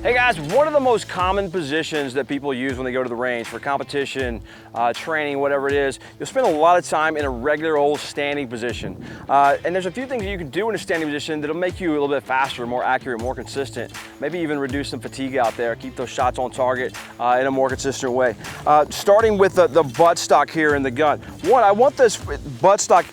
Hey guys, one of the most common positions that people use when they go to the range for competition, training, whatever it is, you'll spend a lot of time in a regular old standing position. And there's a few things that you can do in a standing position that'll make you a little bit faster, more accurate, more consistent, maybe even reduce some fatigue out there, keep those shots on target in a more consistent way. Starting with the buttstock here in the gun. One, I want this buttstock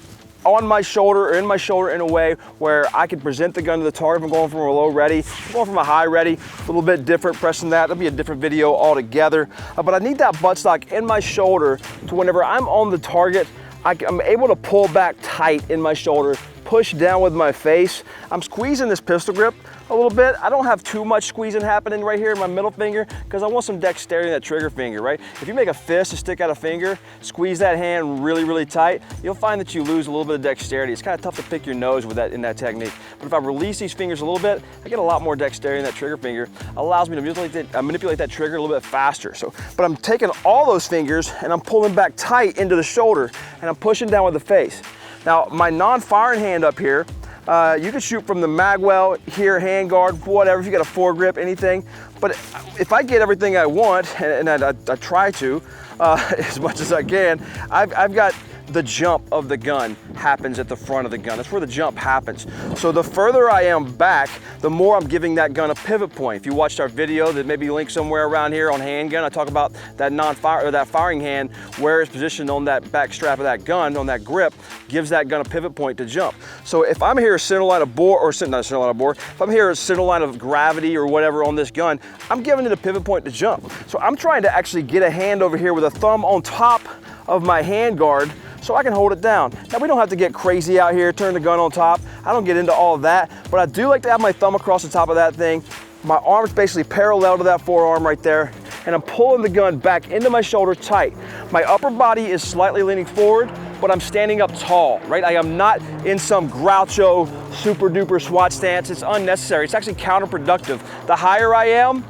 on my shoulder or in my shoulder in a way where I can present the gun to the target. If I'm going from a low ready, going from a high ready, a little bit different pressing that. That'll be a different video altogether. But I need that buttstock in my shoulder to whenever I'm on the target, I'm able to pull back tight in my shoulder, push down with my face. I'm squeezing this pistol grip a little bit. I don't have too much squeezing happening right here in my middle finger because I want some dexterity in that trigger finger, right? If you make a fist to stick out a finger, squeeze that hand really, really tight, you'll find that you lose a little bit of dexterity. It's kind of tough to pick your nose with that in that technique. But if I release these fingers a little bit, I get a lot more dexterity in that trigger finger. Allows me to manipulate that trigger a little bit faster. But I'm taking all those fingers and I'm pulling back tight into the shoulder and I'm pushing down with the face. Now, my non-firing hand up here, you can shoot from the mag well here, hand guard, whatever, if you got a foregrip, anything. But if I get everything I want, and I try to, as much as I can, I've got the jump of the gun happens at the front of the gun. That's where the jump happens. So the further I am back, the more I'm giving that gun a pivot point. If you watched our video that maybe linked somewhere around here on handgun, I talk about that that firing hand, where it's positioned on that back strap of that gun, on that grip, gives that gun a pivot point to jump. So if I'm here center line of bore, or not center line of bore, if I'm here center line of gravity or whatever on this gun, I'm giving it a pivot point to jump. So I'm trying to actually get a hand over here with a thumb on top of my hand guard so I can hold it down. Now, we don't have to get crazy out here, turn the gun on top. I don't get into all of that, but I do like to have my thumb across the top of that thing. My arm's basically parallel to that forearm right there, and I'm pulling the gun back into my shoulder tight. My upper body is slightly leaning forward, but I'm standing up tall, right? I am not in some Groucho super duper SWAT stance. It's unnecessary. It's actually counterproductive. The higher I am,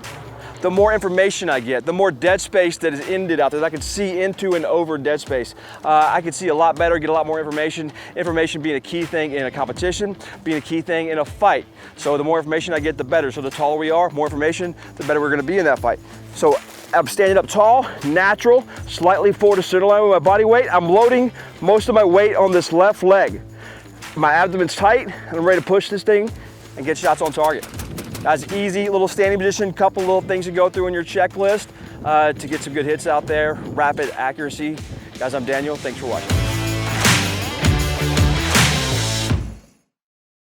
the more information I get, the more dead space that is ended out there that I can see into and over dead space. I can see a lot better, get a lot more information. Information being a key thing in a competition, being a key thing in a fight. So the more information I get, the better. So the taller we are, more information, the better we're gonna be in that fight. So I'm standing up tall, natural, slightly forward to center line with my body weight. I'm loading most of my weight on this left leg. My abdomen's tight, and I'm ready to push this thing and get shots on target. That's easy, little standing position, couple little things to go through in your checklist to get some good hits out there, rapid accuracy. Guys, I'm Daniel, thanks for watching.